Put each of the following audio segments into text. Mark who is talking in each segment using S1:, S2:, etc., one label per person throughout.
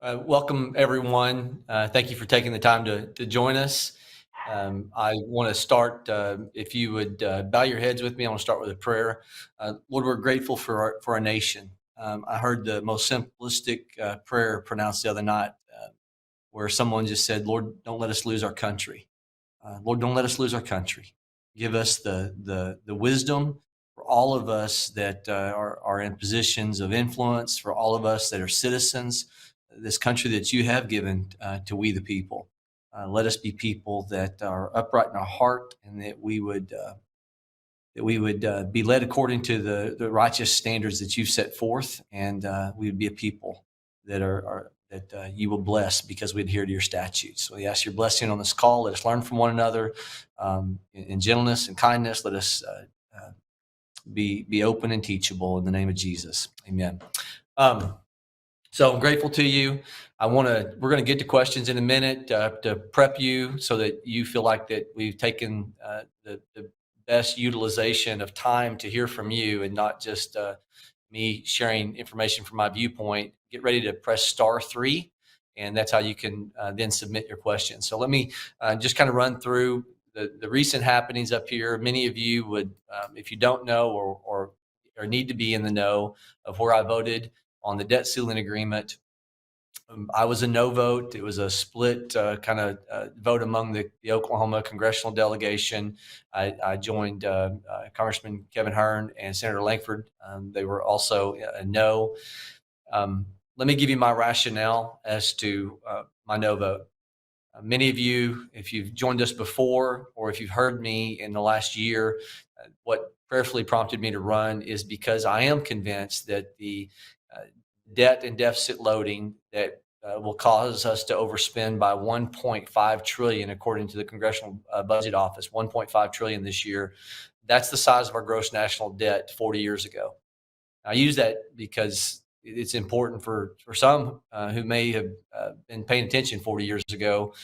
S1: Welcome, everyone. Thank you for taking the time to join us. I want to start, if you would bow your heads with me, I want to start with a prayer. Lord, we're grateful for our nation. I heard the most simplistic prayer pronounced the other night, where someone just said, Lord, don't let us lose our country. Lord, don't let us lose our country. Give us the wisdom for all of us that are in positions of influence, for all of us that are citizens, this country that you have given to we the people. Let us be people that are upright in our heart, and that we would be led according to the righteous standards that you've set forth, and we would be a people that you will bless because we adhere to your statutes. So we ask your blessing on this call. Let us learn from one another in gentleness and kindness. Let us be open and teachable in the name of Jesus. Amen. Um, so I'm grateful to you. We're going to get to questions in a minute to prep you so that you feel like that we've taken the best utilization of time to hear from you and not just me sharing information from my viewpoint. Get ready to press *3, and that's how you can then submit your questions. So let me just kind of run through the recent happenings up here. Many of you would, if you don't know or need to be in the know of where I voted on the debt ceiling agreement. I was a no vote. It was a split kind of vote among the Oklahoma congressional delegation. I joined Congressman Kevin Hern and Senator Langford. They were also a no. Let me give you my rationale as to my no vote. Many of you, if you've joined us before or if you've heard me in the last year, what prayerfully prompted me to run is because I am convinced that the debt and deficit loading that will cause us to overspend by 1.5 trillion, according to the Congressional Budget Office, 1.5 trillion this year. That's the size of our gross national debt 40 years ago. I use that because it's important for some who may have been paying attention 40 years ago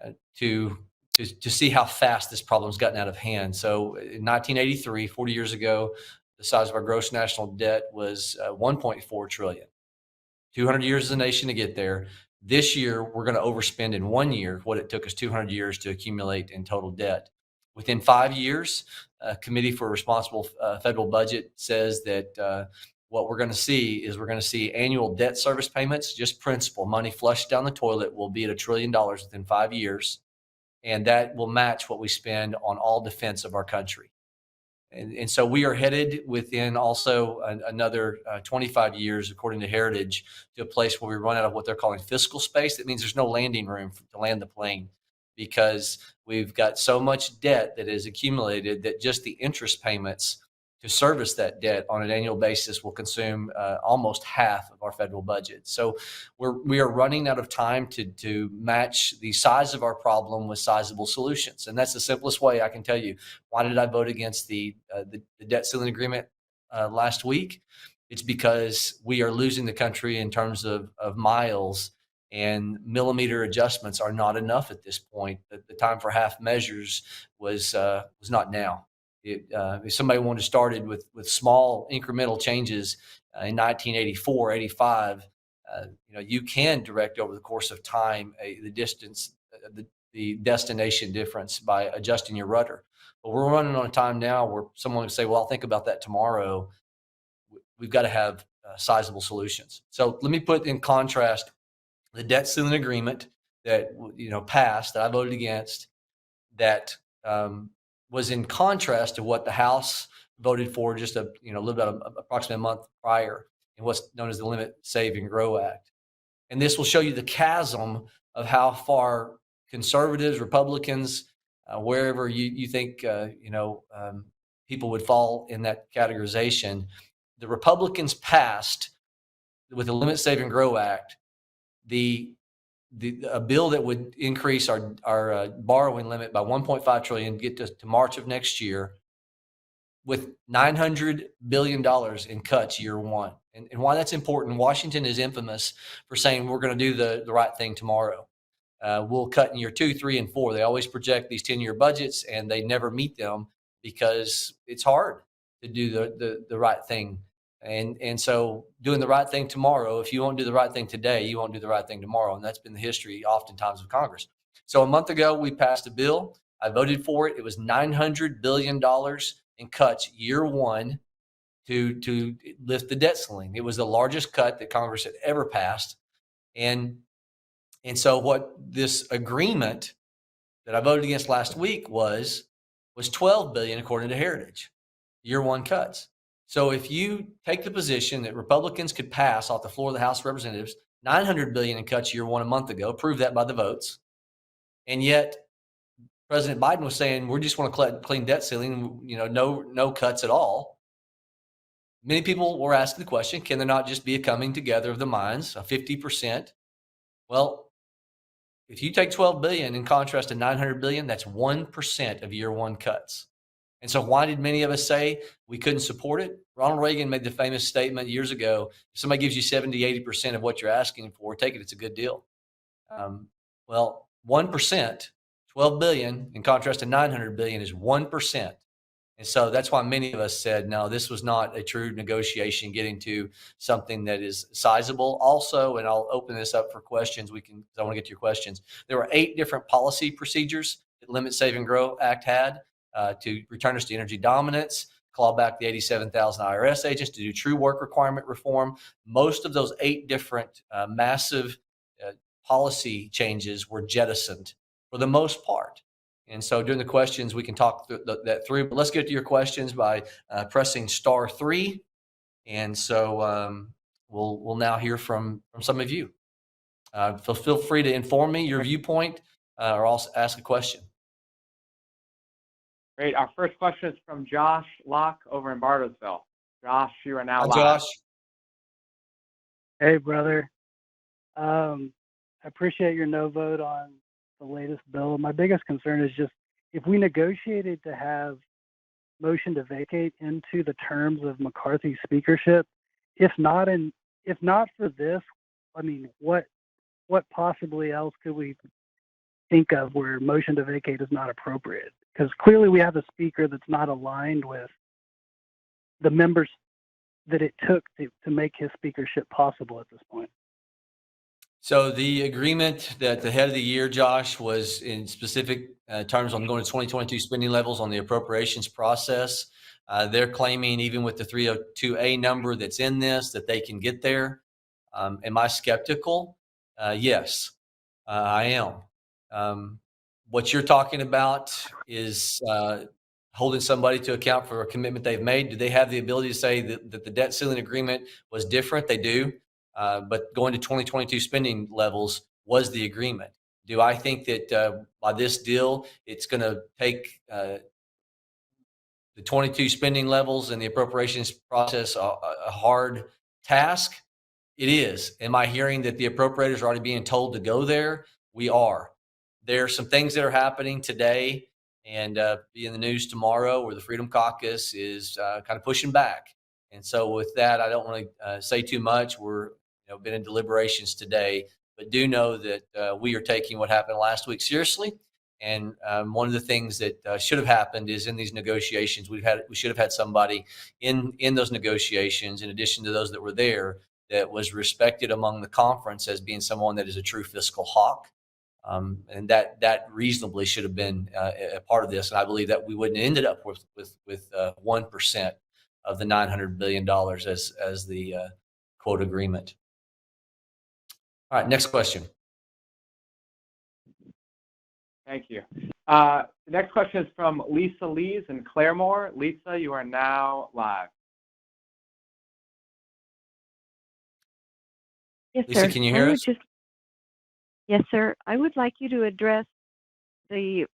S1: uh, to, to see how fast this problem's gotten out of hand. So in 1983, 40 years ago, the size of our gross national debt was 1.4 trillion. 200 years as a nation to get there. This year, we're going to overspend in 1 year what it took us 200 years to accumulate in total debt. Within 5 years, a Committee for Responsible Federal Budget says that what we're going to see is we're going to see annual debt service payments, just principal money flushed down the toilet, will be at $1 trillion within 5 years. And that will match what we spend on all defense of our country. And so we are headed within also another 25 years, according to Heritage, to a place where we run out of what they're calling fiscal space. That means there's no landing room to land the plane because we've got so much debt that is accumulated that just the interest payments to service that debt on an annual basis will consume almost half of our federal budget. So we are running out of time to match the size of our problem with sizable solutions. And that's the simplest way I can tell you. Why did I vote against the debt ceiling agreement last week? It's because we are losing the country in terms of miles, and millimeter adjustments are not enough at this point. The time for half measures was not now. If somebody wanted to started with small incremental changes in 1984, 85, you can direct over the course of time the distance, the destination difference by adjusting your rudder. But we're running on a time now where someone would say, well, I'll think about that tomorrow. We've got to have sizable solutions. So let me put in contrast the debt ceiling agreement that passed, that I voted against, that was in contrast to what the House voted for just a little bit approximately a month prior in what's known as the Limit, Save, and Grow Act. And this will show you the chasm of how far conservatives, Republicans, wherever you think people would fall in that categorization. The Republicans passed with the Limit, Save, and Grow Act a bill that would increase our borrowing limit by 1.5 trillion, get to March of next year, with $900 billion in cuts year one. And why that's important, Washington is infamous for saying we're going to do the right thing tomorrow. We'll cut in year 2, 3, and 4. They always project these 10-year budgets, and they never meet them because it's hard to do the right thing And so doing the right thing tomorrow, if you won't do the right thing today, you won't do the right thing tomorrow. And that's been the history oftentimes of Congress. So a month ago, we passed a bill. I voted for it. It was $900 billion in cuts year one to lift the debt ceiling. It was the largest cut that Congress had ever passed. And so what this agreement that I voted against last week was 12 billion according to Heritage, year one cuts. So if you take the position that Republicans could pass off the floor of the House of Representatives 900 billion in cuts year one a month ago, proved that by the votes, and yet President Biden was saying we just want to clean debt ceiling, no cuts at all. Many people were asking the question, can there not just be a coming together of the minds, a 50%? Well, if you take 12 billion in contrast to 900 billion, that's 1% of year one cuts. And so why did many of us say we couldn't support it? Ronald Reagan made the famous statement years ago, if somebody gives you 70, 80% of what you're asking for, take it, it's a good deal. Well, 1%, 12 billion in contrast to 900 billion is 1%. And so that's why many of us said, no, this was not a true negotiation getting to something that is sizable. Also, and I'll open this up for questions. I want to get to your questions. There were 8 different policy procedures that Limit, Save, and Grow Act had to return us to energy dominance, claw back the 87,000 IRS agents, to do true work requirement reform. Most of those 8 different massive policy changes were jettisoned for the most part. And so during the questions, we can talk that through. But let's get to your questions by pressing *3. And so we'll now hear from some of you. Feel free to inform me your viewpoint or also ask a question.
S2: Great. Our first question is from Josh Locke over in Bartlesville. Josh, you are now live.
S1: Josh.
S3: Hey, brother. I appreciate your no vote on the latest bill. My biggest concern is just if we negotiated to have motion to vacate into the terms of McCarthy's speakership, if not for this, I mean, what possibly else could we think of where motion to vacate is not appropriate? Because clearly we have a speaker that's not aligned with the members that it took to make his speakership possible at this point.
S1: So the agreement that the head of the year, Josh, was in specific terms on going to 2022 spending levels on the appropriations process. They're claiming even with the 302A number that's in this, that they can get there. Am I skeptical? Yes, I am. What you're talking about is holding somebody to account for a commitment they've made. Do they have the ability to say that the debt ceiling agreement was different? They do. But going to 2022 spending levels was the agreement. Do I think that by this deal, it's going to take the 22 spending levels and the appropriations process a hard task? It is. Am I hearing that the appropriators are already being told to go there? We are. There are some things that are happening today and be in the news tomorrow where the Freedom Caucus is kind of pushing back. And so with that, I don't want to say too much. We're been in deliberations today, but do know that we are taking what happened last week seriously. And one of the things that should have happened is in these negotiations, we should have had somebody in those negotiations, in addition to those that were there, that was respected among the conference as being someone that is a true fiscal hawk. And that reasonably should have been a part of this. And I believe that we wouldn't have ended up with 1% of the $900 billion as the quote agreement. All right, next question.
S2: Thank you. The next question is from Lisa Lees in Claremore. Lisa, you are now live.
S4: Yes,
S1: Lisa,
S4: sir.
S1: can you hear us?
S4: Yes, sir. I would like you to address the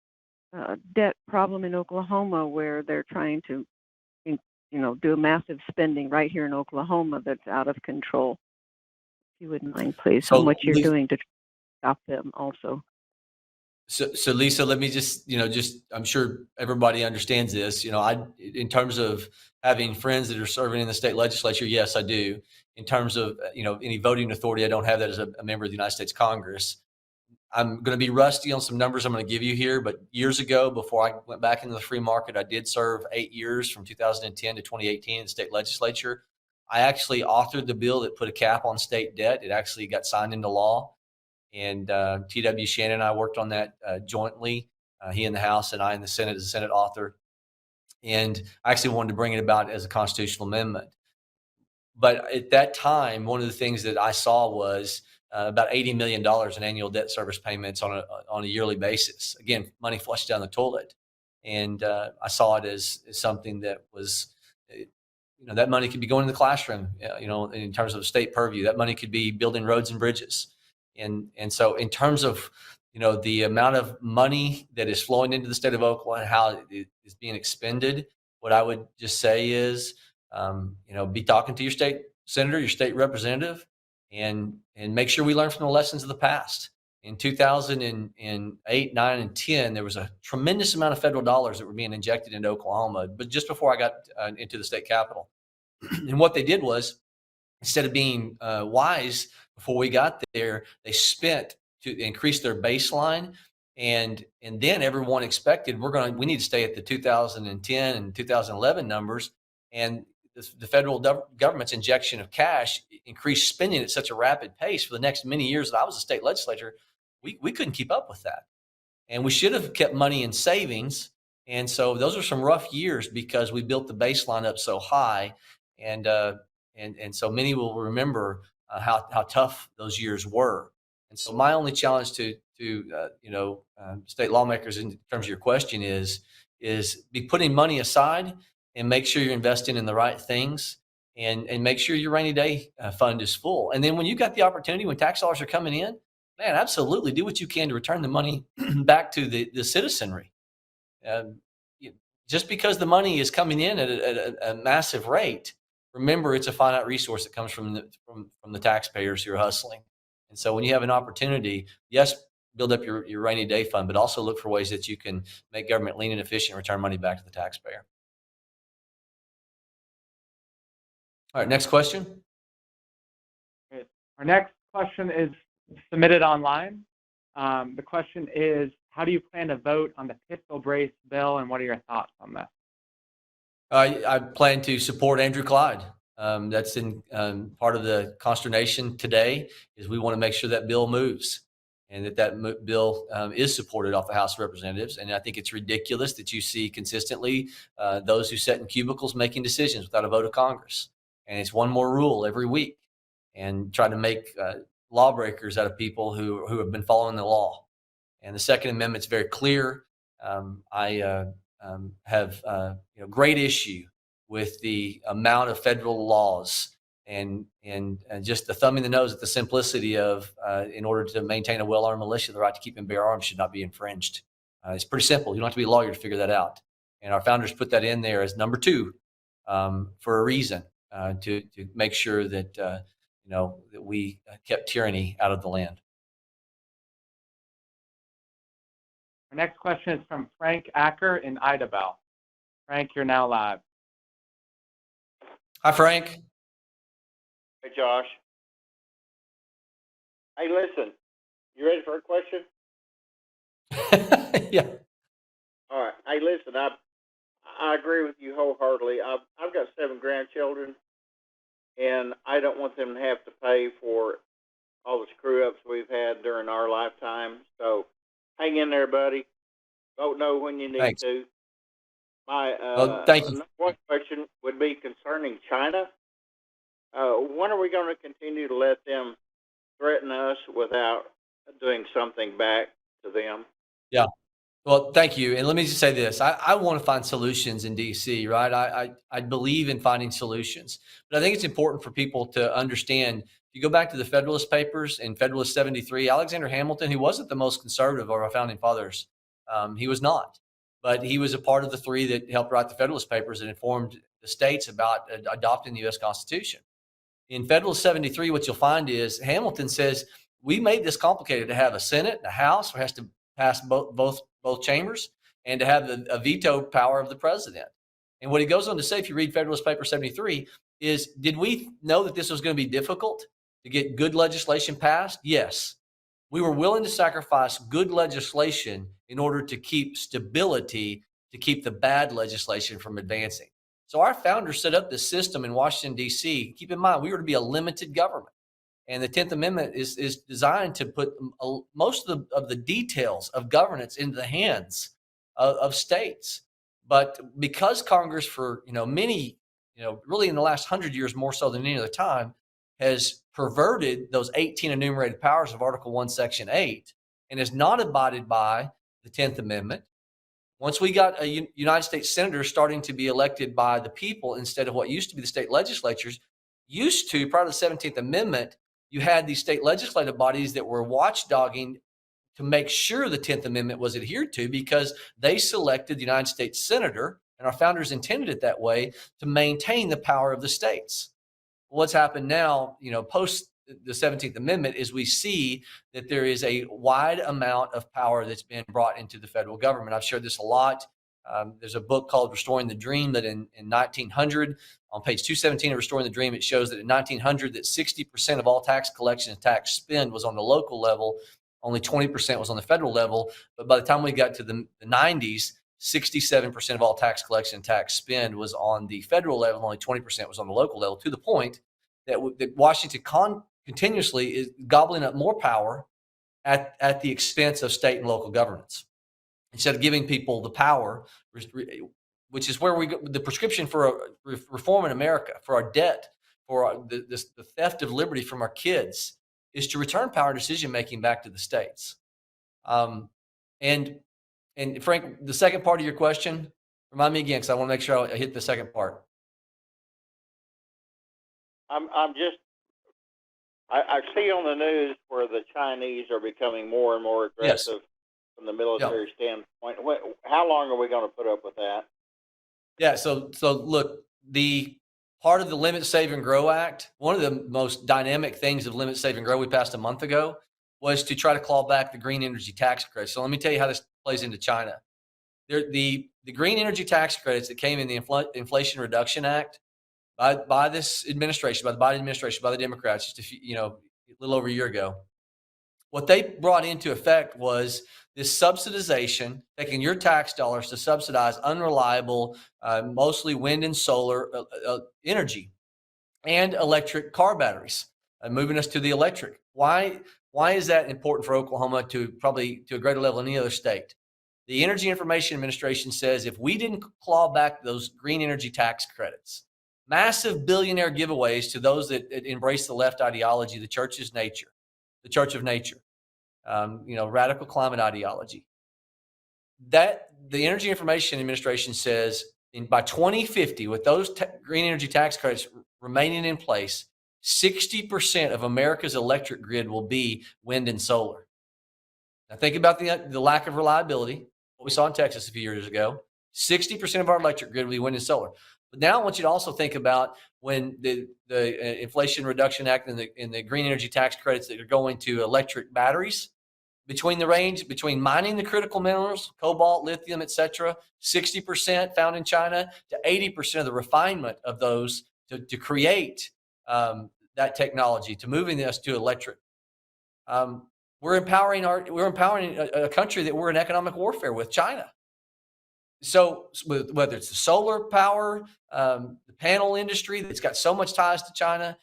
S4: debt problem in Oklahoma, where they're trying to, do a massive spending right here in Oklahoma that's out of control. If you wouldn't mind, please,
S1: So,
S4: and what you're
S1: Lisa,
S4: doing to stop them also.
S1: So Lisa, let me just I'm sure everybody understands this. In terms of having friends that are serving in the state legislature, yes, I do. In terms of, any voting authority, I don't have that as a member of the United States Congress. I'm going to be rusty on some numbers I'm going to give you here, but years ago, before I went back into the free market, I did serve 8 years from 2010 to 2018 in the state legislature. I actually authored the bill that put a cap on state debt. It actually got signed into law. And T.W. Shannon and I worked on that jointly, he in the House and I in the Senate as a Senate author. And I actually wanted to bring it about as a constitutional amendment. But at that time, one of the things that I saw was about $80 million in annual debt service payments on a yearly basis. Again, money flushed down the toilet. And I saw it as something that was, that money could be going to the classroom, in terms of state purview. That money could be building roads and bridges. And so in terms of, the amount of money that is flowing into the state of Oklahoma and how it is being expended, what I would just say is, be talking to your state senator, your state representative, and make sure we learn from the lessons of the past. In 2008, 9, and 10, there was a tremendous amount of federal dollars that were being injected into Oklahoma, but just before I got into the state capitol. And what they did was, instead of being wise before we got there, they spent to increase their baseline. And then everyone expected we need to stay at the 2010 and 2011 numbers. And the federal government's injection of cash increased spending at such a rapid pace for the next many years that I was a state legislator. We couldn't keep up with that. And we should have kept money in savings. And so those are some rough years because we built the baseline up so high. And so many will remember how tough those years were. And so my only challenge to state lawmakers in terms of your question is be putting money aside and make sure you're investing in the right things and make sure your rainy day fund is full. And then when you got the opportunity, when tax dollars are coming in, man, absolutely do what you can to return the money back to the citizenry. Just because the money is coming in at a massive rate, remember it's a finite resource that comes from the taxpayers who are hustling. And so when you have an opportunity, yes, build up your rainy day fund, but also look for ways that you can make government lean and efficient and return money back to the taxpayer. All right, next question.
S2: Great. Our next question is submitted online. The question is, how do you plan to vote on the pistol brace bill, and what are your thoughts on that?
S1: I plan to support Andrew Clyde. That's in part of the consternation today is we want to make sure that bill moves and that bill is supported off the House of Representatives. And I think it's ridiculous that you see consistently those who sit in cubicles making decisions without a vote of Congress. And it's one more rule every week and try to make lawbreakers out of people who have been following the law. And the Second Amendment is very clear. I have great issue with the amount of federal laws and just the thumb in the nose at the simplicity of in order to maintain a well-armed militia, the right to keep and bear arms should not be infringed. It's pretty simple. You don't have to be a lawyer to figure that out. And our founders put that in there as number 2 for a reason, to make sure that that we kept tyranny out of the land.
S2: Our next question is from Frank Acker in Idabel. Frank, you're now live.
S1: Hi, Frank.
S5: Hey, Josh. Hey, listen, you ready for a question?
S1: Yeah.
S5: All right. Hey, listen, I agree with you wholeheartedly. I've got 7 grandchildren, and I don't want them to have to pay for all the screw-ups we've had during our lifetime. So hang in there, buddy. Vote no when you need
S1: Thanks.
S5: to.
S1: Well, thank you.
S5: One question would be concerning China. When are we going to continue to let them threaten us without doing something back to them?
S1: Yeah. Well, thank you. And let me just say this. I want to find solutions in D.C., right? I believe in finding solutions. But I think it's important for people to understand, if you go back to the Federalist Papers in Federalist 73, Alexander Hamilton, who wasn't the most conservative of our founding fathers, he was not. But he was a part of the 3 that helped write the Federalist Papers and informed the states about adopting the U.S. Constitution. In Federalist 73, what you'll find is Hamilton says, we made this complicated to have a Senate and a House who has to pass both chambers and to have a veto power of the president. And what he goes on to say, if you read Federalist Paper 73, is, did we know that this was going to be difficult to get good legislation passed? Yes. We were willing to sacrifice good legislation in order to keep stability, to keep the bad legislation from advancing. So our founders set up this system in Washington, D.C. Keep in mind, we were to be a limited government. And the 10th Amendment is designed to put most of the details of governance into the hands of states. But because Congress, for many, really in the last 100 years more so than any other time, has perverted those 18 enumerated powers of Article 1, Section 8, and has not abided by the 10th Amendment. Once we got a United States senator starting to be elected by the people instead of what used to be the state legislatures, prior to the 17th Amendment, you had these state legislative bodies that were watchdogging to make sure the 10th Amendment was adhered to, because they selected the United States senator, and our founders intended it that way, to maintain the power of the states. What's happened now, post the 17th Amendment, is we see that there is a wide amount of power that's been brought into the federal government. I've shared this a lot. There's a book called Restoring the Dream that in 1900, on page 217 of Restoring the Dream, it shows that in 1900 that 60% of all tax collection and tax spend was on the local level, only 20% was on the federal level. But by the time we got to the 90s, 67% of all tax collection and tax spend was on the federal level, only 20% was on the local level, to the point that Washington continuously is gobbling up more power at the expense of state and local governments, instead of giving people the power, which is where we go. The prescription for reform in America, for our debt, for the theft of liberty from our kids, is to return power and decision making back to the states. And Frank, the second part of your question, remind me again, because I want to make sure I hit the second part.
S5: I see on the news where the Chinese are becoming more and more aggressive from the military standpoint. How long are we going to put up with that?
S1: Yeah. So look, the part of the Limit, Save, and Grow Act, one of the most dynamic things of Limit, Save, and Grow we passed a month ago was to try to claw back the green energy tax credits. So let me tell you how this plays into China. The green energy tax credits that came in the Inflation Reduction Act by this administration, by the Biden administration, by the Democrats, just a little over a year ago, what they brought into effect was this subsidization, taking your tax dollars to subsidize unreliable, mostly wind and solar energy, and electric car batteries, moving us to the electric. Why is that important for Oklahoma to probably to a greater level than any other state? The Energy Information Administration says if we didn't claw back those green energy tax credits, massive billionaire giveaways to those that embrace the left ideology, the Church of Nature, radical climate ideology, that the Energy Information Administration says by 2050, with those green energy tax credits remaining in place, 60% of America's electric grid will be wind and solar. Now think about the lack of reliability, what we saw in Texas a few years ago. 60% of our electric grid will be wind and solar. But now I want you to also think about when the Inflation Reduction Act and the green energy tax credits that are going to electric batteries, between mining the critical minerals, cobalt, lithium, et cetera, 60% found in China, to 80% of the refinement of those to create that technology, to moving us to electric. We're empowering a country that we're in economic warfare with, China. So whether it's the solar power, the panel industry that's got so much ties to China,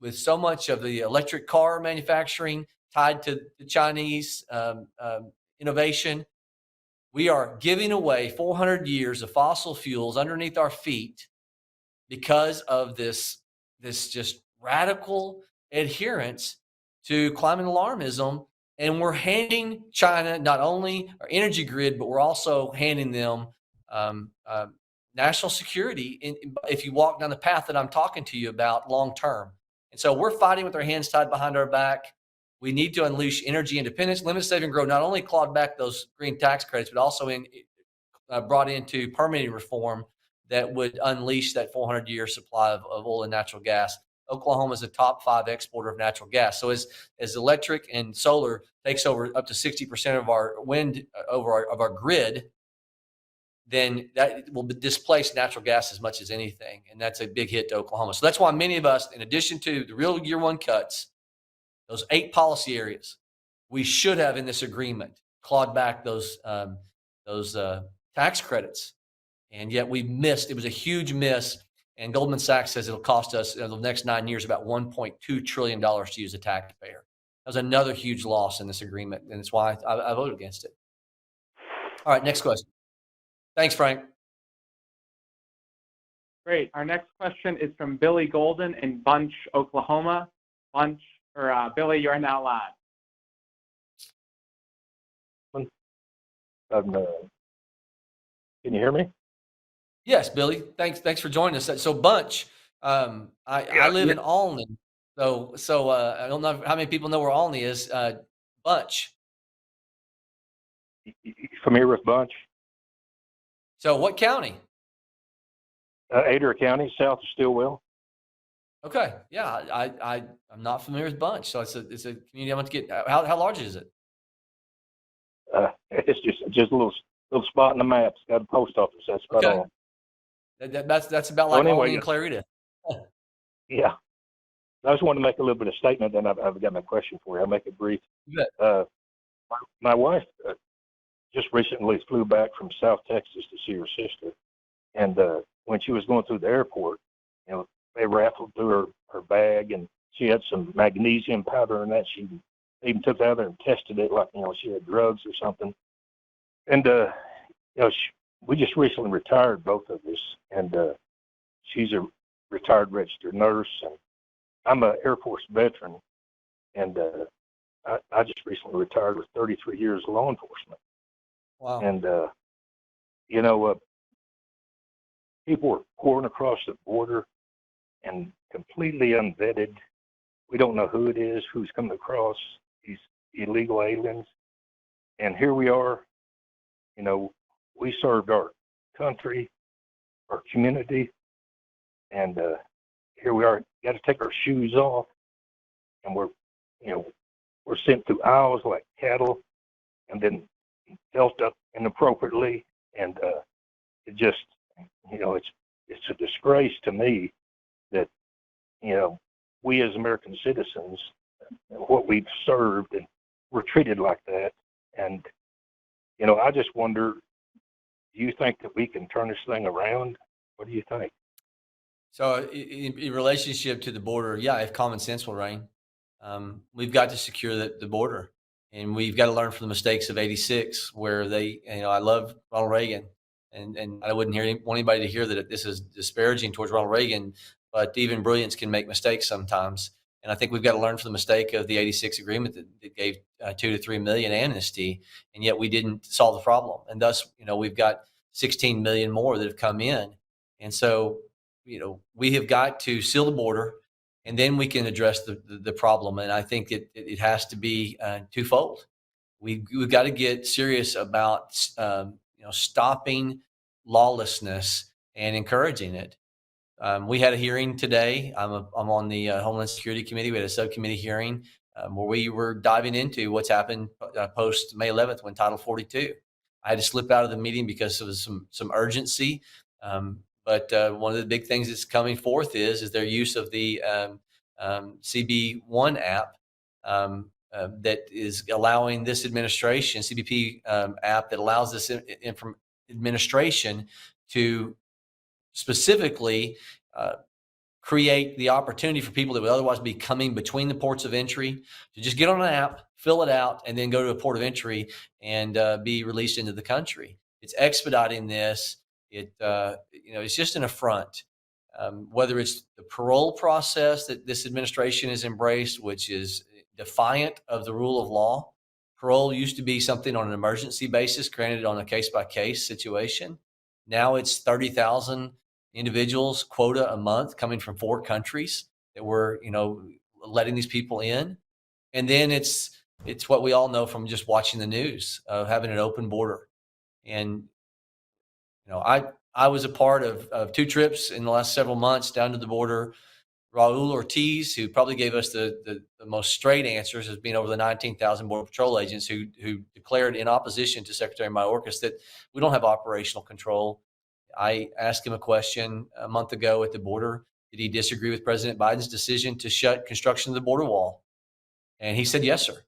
S1: with so much of the electric car manufacturing tied to the Chinese innovation, we are giving away 400 years of fossil fuels underneath our feet because of this just radical adherence to climate alarmism. And we're handing China not only our energy grid, but we're also handing them national security if you walk down the path that I'm talking to you about long term. And so we're fighting with our hands tied behind our back. We need to unleash energy independence. Limit, Save, and Grow not only clawed back those green tax credits, but also brought into permitting reform that would unleash that 400-year supply of oil and natural gas. Oklahoma is a top 5 exporter of natural gas. So as electric and solar takes over up to 60% of our wind of our grid, then that will displace natural gas as much as anything. And that's a big hit to Oklahoma. So that's why many of us, in addition to the real year one cuts, those 8 policy areas, we should have in this agreement clawed back those tax credits. And yet we missed. It was a huge miss. And Goldman Sachs says it'll cost us in the next 9 years about $1.2 trillion to use the taxpayer. That was another huge loss in this agreement. And it's why I voted against it. All right, next question. Thanks, Frank.
S2: Great. Our next question is from Billy Golden in Bunch, Oklahoma. Billy, you are now live.
S6: Can you hear me?
S1: Yes, Billy. Thanks for joining us. So Bunch, I live in Alney. So I don't know how many people know where Alney is. Bunch.
S6: You familiar with Bunch?
S1: So what county?
S6: Adair County, south of Stillwell.
S1: Okay. Yeah, I'm not familiar with Bunch. So it's a community I want to get. How large is it?
S6: It's just a little spot in the map. It's got a post office. That's about
S1: Okay.
S6: all.
S1: That's about like
S6: anyway,
S1: Alney and Clarita.
S6: Yeah. I just wanted to make a little bit of statement, then I've got my question for you. I'll make it brief.
S1: You bet.
S6: My wife just recently flew back from South Texas to see her sister. And when she was going through the airport, they raffled through her bag, and she had some magnesium powder in that. She even took it out there and tested it like, she had drugs or something. And, we just recently retired, both of us. And she's a retired registered nurse, and I'm an Air Force veteran. And I just recently retired with 33 years of law enforcement.
S1: Wow.
S6: And, people are pouring across the border and completely unvetted. We don't know who it is, who's coming across, these illegal aliens. And here we are, we served our country, our community, and here we are, got to take our shoes off, and we're sent through aisles like cattle, and then dealt up inappropriately, and it just, it's a disgrace to me that, we as American citizens, what we've served, and we're treated like that. And, I just wonder, do you think that we can turn this thing around? What do you think?
S1: So in relationship to the border, yeah, if common sense will reign, we've got to secure the border, and we've got to learn from the mistakes of '86, where I love Ronald Reagan, and I wouldn't want anybody to hear that this is disparaging towards Ronald Reagan, but even brilliance can make mistakes sometimes. And I think we've got to learn from the mistake of the '86 agreement that gave 2 to 3 million amnesty, and yet we didn't solve the problem. And thus, we've got 16 million more that have come in. And so, we have got to seal the border, and then we can address the problem. And I think it has to be twofold. We've got to get serious about stopping lawlessness and encouraging it. We had a hearing today. I'm on the Homeland Security Committee. We had a subcommittee hearing where we were diving into what's happened post May 11th when Title 42. I had to slip out of the meeting because there was some urgency. But one of the big things that's coming forth is their use of the CB1 app that is allowing this administration, CBP app that allows this administration to specifically create the opportunity for people that would otherwise be coming between the ports of entry to just get on an app, fill it out, and then go to a port of entry and be released into the country. It's expediting this. It's just an affront. Whether it's the parole process that this administration has embraced, which is defiant of the rule of law. Parole used to be something on an emergency basis, granted on a case-by-case situation. Now it's 30,000 individuals quota a month coming from 4 countries that we're, letting these people in. And then it's what we all know from just watching the news of having an open border. And, I was a part of 2 trips in the last several months down to the border. Raul Ortiz, who probably gave us the most straight answers, has been over the 19,000 Border Patrol agents who declared in opposition to Secretary Mayorkas that we don't have operational control. I asked him a question a month ago at the border. Did he disagree with President Biden's decision to shut construction of the border wall? And he said, yes, sir.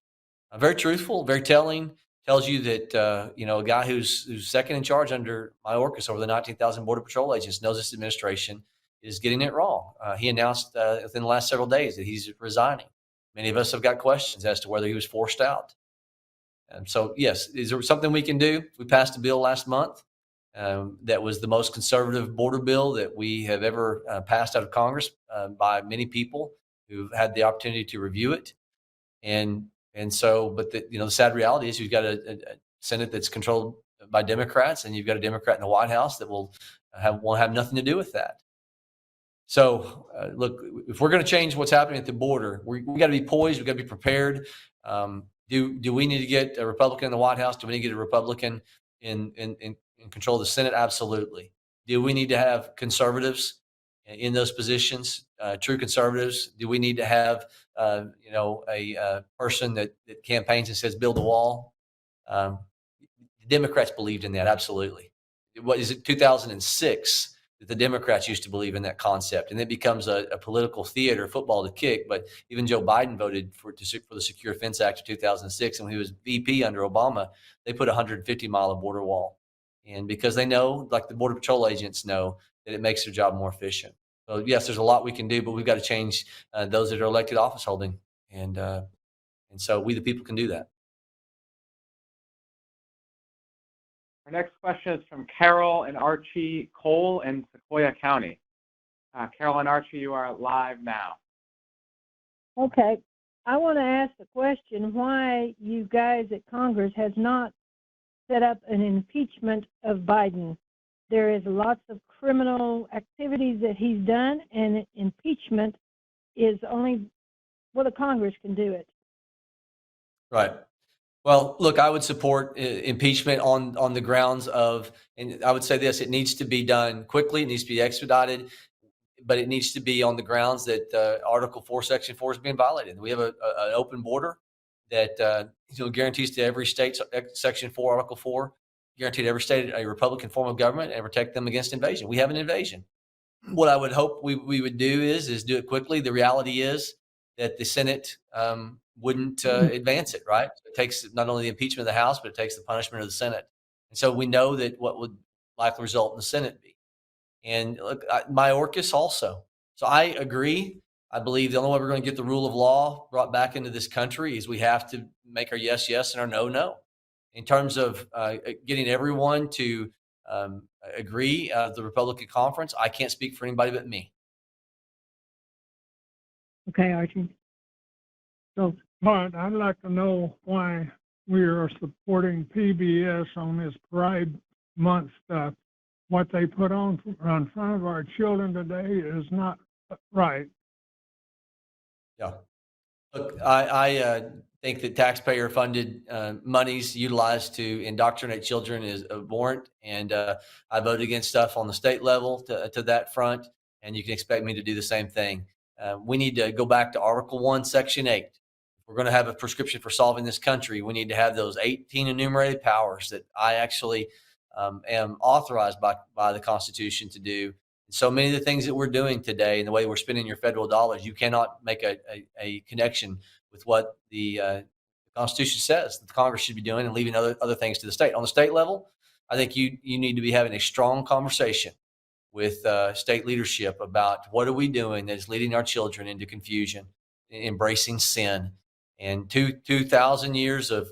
S1: Very truthful, very telling. tells you that a guy who's second in charge under Mayorkas over the 19,000 Border Patrol agents knows this administration is getting it wrong. He announced within the last several days that he's resigning. Many of us have got questions as to whether he was forced out. So, yes, is there something we can do? We passed a bill last month that was the most conservative border bill that we have ever passed out of Congress by many people who've had the opportunity to review it. And so, but the sad reality is you've got a Senate that's controlled by Democrats, and you've got a Democrat in the White House that won't have nothing to do with that. So, look, if we're going to change what's happening at the border, we got to be poised. We got to be prepared. Do we need to get a Republican in the White House? Do we need to get a Republican in control of the Senate? Absolutely. Do we need to have conservatives in those positions, true conservatives? Do we need to have a person that campaigns and says build a wall? The Democrats believed in that, absolutely. What is it, 2006, that the Democrats used to believe in that concept, and it becomes a political theater, football to kick. But even Joe Biden voted for the Secure Fence Act of 2006, and when he was VP under Obama, they put a 150-mile border wall, and because they know, like the Border Patrol agents know, that it makes their job more efficient. So yes, there's a lot we can do, but we've got to change those that are elected office holding, and so we the people can do that.
S2: Our next question is from Carol and Archie Cole in Sequoia County. Carol and Archie, you are live now.
S7: Okay. I want to ask the question why you guys at Congress has not set up an impeachment of Biden. There is lots of criminal activities that he's done, and impeachment is only, well, the Congress can do it.
S1: Right. Well, look, I would support impeachment on the grounds of, and I would say this: it needs to be done quickly. It needs to be expedited, but it needs to be on the grounds that Article 4, Section 4 is being violated. We have an open border that guarantees to every state, Section 4, Article 4, guaranteed to every state a Republican form of government and protect them against invasion. We have an invasion. What I would hope we would do is do it quickly. The reality is that the Senate wouldn't advance it, right? It takes not only the impeachment of the House, but it takes the punishment of the Senate. And so we know that what would likely result in the Senate be. And look, Mayorkas also. So I agree. I believe the only way we're going to get the rule of law brought back into this country is we have to make our yes, yes, and our no, no. In terms of getting everyone to agree, the Republican conference, I can't speak for anybody but me.
S7: Okay, Archie. So,
S8: But I'd like to know why we are supporting PBS on this Pride Month stuff. What they put on in front of our children today is not right.
S1: Yeah. Look, I think that taxpayer-funded monies utilized to indoctrinate children is abhorrent, and I voted against stuff on the state level to that front, and you can expect me to do the same thing. We need to go back to Article 1, Section 8. If we're going to have a prescription for solving this country, we need to have those 18 enumerated powers that I actually am authorized by the Constitution to do. So many of the things that we're doing today and the way we're spending your federal dollars, you cannot make a connection with what the Constitution says that the Congress should be doing and leaving other things to the state. On the state level, I think you need to be having a strong conversation with state leadership about what are we doing that is leading our children into confusion, embracing sin, and 2,000 years of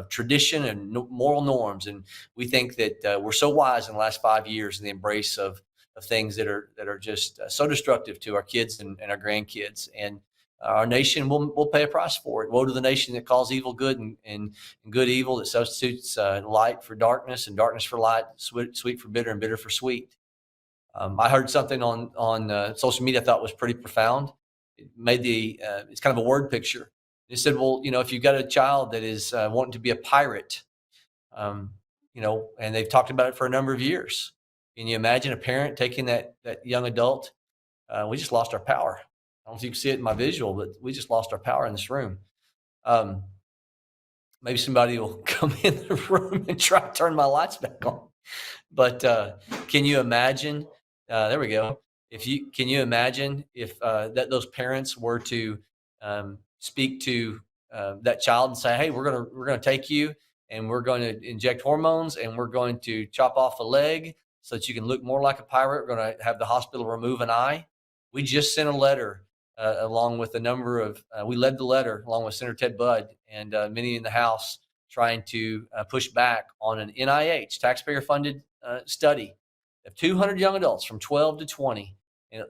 S1: tradition and moral norms. And we think that we're so wise in the last 5 years in the embrace of things that are just so destructive to our kids and our grandkids. And our nation will pay a price for it. Woe to the nation that calls evil good and good evil, that substitutes light for darkness and darkness for light, sweet for bitter and bitter for sweet. I heard something on social media I thought was pretty profound. It made it's kind of a word picture. It said, well, if you've got a child that is wanting to be a pirate, and they've talked about it for a number of years. Can you imagine a parent taking that young adult? We just lost our power. I don't know if you can see it in my visual, but we just lost our power in this room. Maybe somebody will come in the room and try to turn my lights back on. But can you imagine? There we go. Can you imagine if that those parents were to speak to that child and say, "Hey, we're gonna take you and we're going to inject hormones, and we're going to chop off a leg so that you can look more like a pirate. We're going to have the hospital remove an eye. We just sent a letter along with a number of, we led the letter along with Senator Ted Budd and many in the House, trying to push back on an NIH taxpayer-funded study of 200 young adults from 12 to 20,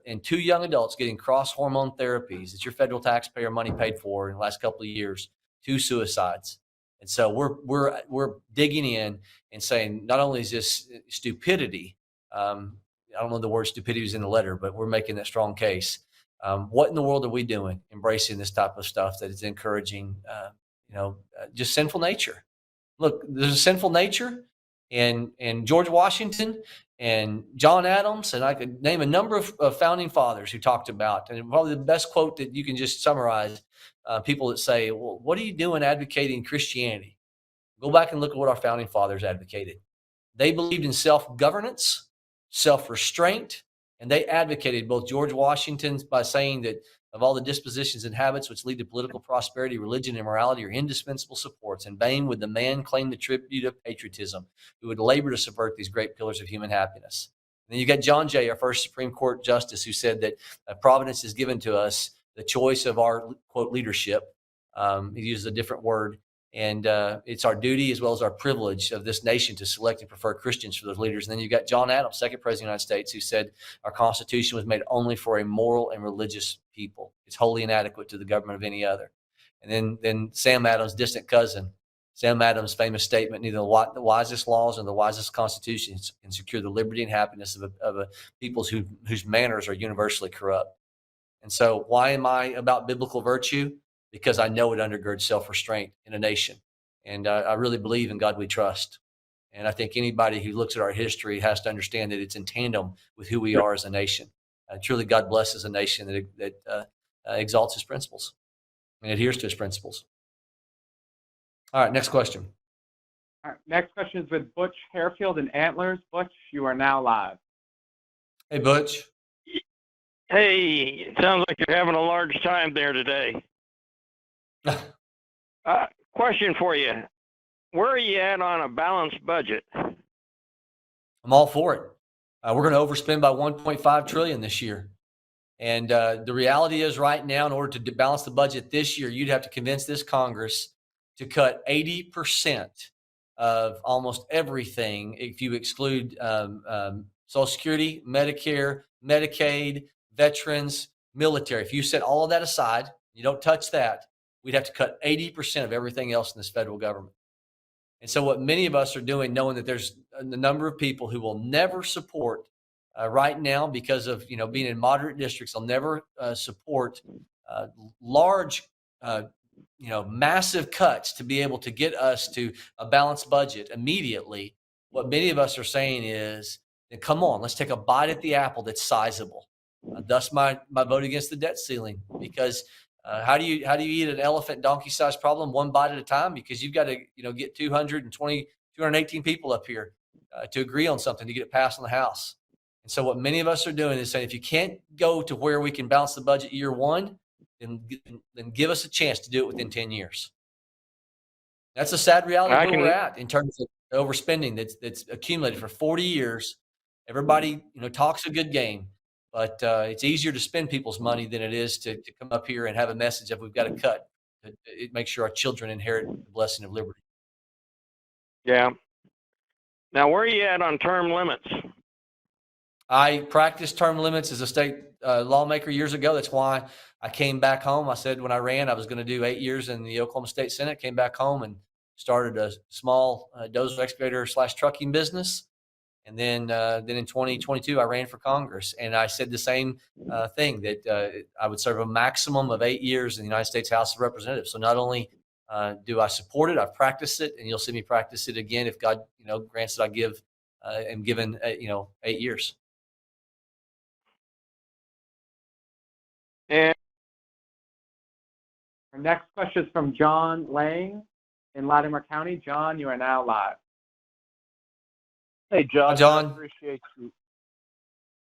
S1: and 2 young adults getting cross hormone therapies that your federal taxpayer money paid for in the last couple of years, 2 suicides. And so we're digging in and saying, not only is this stupidity, I don't know the word stupidity was in the letter, but we're making that strong case. What in the world are we doing embracing this type of stuff that is encouraging, just sinful nature? Look, there's a sinful nature, and George Washington and John Adams, and I could name a number of founding fathers who talked about, and probably the best quote that you can just summarize, people that say, well, what are you doing advocating Christianity? Go back and look at what our founding fathers advocated. They believed in self-governance, self-restraint, and they advocated, both George Washington, by saying that of all the dispositions and habits which lead to political prosperity, religion and morality are indispensable supports. In vain would the man claim the tribute of patriotism, who would labor to subvert these great pillars of human happiness. And then you got John Jay, our first Supreme Court justice, who said that Providence has given to us the choice of our, quote, leadership. He uses a different word. And it's our duty as well as our privilege of this nation to select and prefer Christians for those leaders. And then you've got John Adams, second president of the United States, who said our Constitution was made only for a moral and religious people. It's wholly inadequate to the government of any other. And then Sam Adams' distant cousin, Sam Adams' famous statement, neither the wisest laws nor the wisest constitutions can secure the liberty and happiness of a people whose manners are universally corrupt. And so why am I about biblical virtue? Because I know it undergirds self-restraint in a nation. And I really believe in God we trust. And I think anybody who looks at our history has to understand that it's in tandem with who we are as a nation. Truly, God blesses a nation that exalts his principles and adheres to his principles. All right, next question.
S2: All right, next question is with Butch Harefield and Antlers. Butch, you are now live.
S1: Hey, Butch.
S9: Hey, it sounds like you're having a large time there today. Question for you. Where are you at on a balanced budget?
S1: I'm all for it. We're going to overspend by $1.5 trillion this year. And the reality is right now, in order to balance the budget this year, you'd have to convince this Congress to cut 80% of almost everything if you exclude Social Security, Medicare, Medicaid, veterans, military. If you set all of that aside, you don't touch that, we'd have to cut 80% of everything else in this federal government. And so what many of us are doing, knowing that there's a number of people who will never support right now because of, being in moderate districts, they'll never support large, massive cuts to be able to get us to a balanced budget immediately. What many of us are saying is, come on, let's take a bite at the apple that's sizable. Thus my vote against the debt ceiling, because how do you eat an elephant donkey-sized problem one bite at a time? Because you've got to get 218 people up here to agree on something to get it passed in the House. And so what many of us are doing is saying, if you can't go to where we can balance the budget year one, then give us a chance to do it within 10 years. That's a sad reality of where we're at in terms of overspending that's accumulated for 40 years. Everybody talks a good game. But it's easier to spend people's money than it is to come up here and have a message of we've got to cut. It makes sure our children inherit the blessing of liberty.
S9: Yeah. Now, where are you at on term limits?
S1: I practiced term limits as a state lawmaker years ago. That's why I came back home. I said when I ran, I was going to do 8 years in the Oklahoma State Senate, came back home and started a small dozer excavator / trucking business. And then in 2022, I ran for Congress, and I said the same thing, that I would serve a maximum of 8 years in the United States House of Representatives. So not only do I support it, I've practiced it, and you'll see me practice it again if God, grants that I am given, 8 years.
S9: And
S2: Our next question is from John Lang in Latimer County. John, you are now live.
S10: Hey, Josh.
S1: Hi, John.
S10: I appreciate you.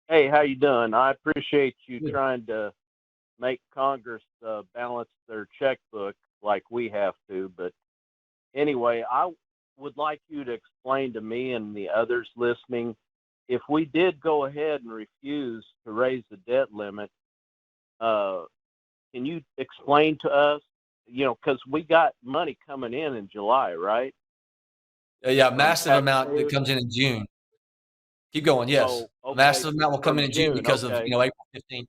S10: Hey, how you doing? I appreciate you
S1: Good.
S10: trying to make Congress balance their checkbook like we have to. But anyway, would like you to explain to me and the others listening, if we did go ahead and refuse to raise the debt limit, can you explain to us, because we got money coming in July, right?
S1: Yeah,
S10: From
S1: massive amount that
S10: taxpayers.
S1: comes in June. Keep going. Yes,
S10: So, okay,
S1: massive amount will come
S10: from
S1: in June
S10: June,
S1: because of
S10: okay.
S1: April 15th.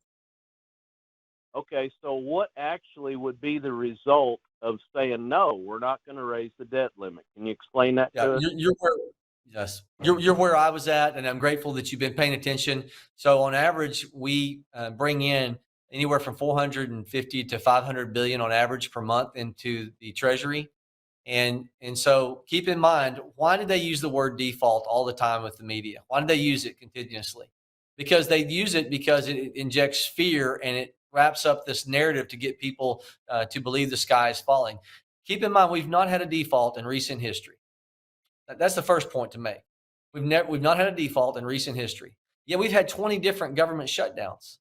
S10: Okay, so what actually would be the result of saying, no, we're not going to raise the debt limit? Can you explain that
S1: Yeah,
S10: to us?
S1: you're where, yes, you're where I was at, and I'm grateful that you've been paying attention. So on average, we bring in anywhere from 450 to 500 billion on average per month into the Treasury. And so keep in mind, why did they use the word default all the time with the media? Why did they use it continuously? Because they use it because it injects fear and it wraps up this narrative to get people to believe the sky is falling. Keep in mind, we've not had a default in recent history. That's the first point to make. We've not had a default in recent history. Yeah, we've had 20 different government shutdowns.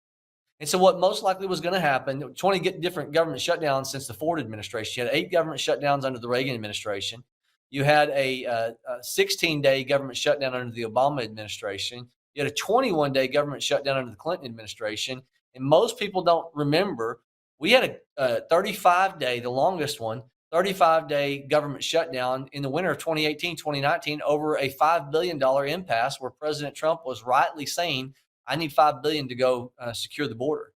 S1: And so what most likely was going to happen, 20 different government shutdowns since the Ford administration. You had 8 government shutdowns under the Reagan administration. You had a 16-day government shutdown under the Obama administration. You had a 21-day government shutdown under the Clinton administration. And most people don't remember, we had a 35-day, the longest one, 35-day government shutdown in the winter of 2018, 2019 over a $5 billion impasse where President Trump was rightly saying, I need $5 billion to go secure the border.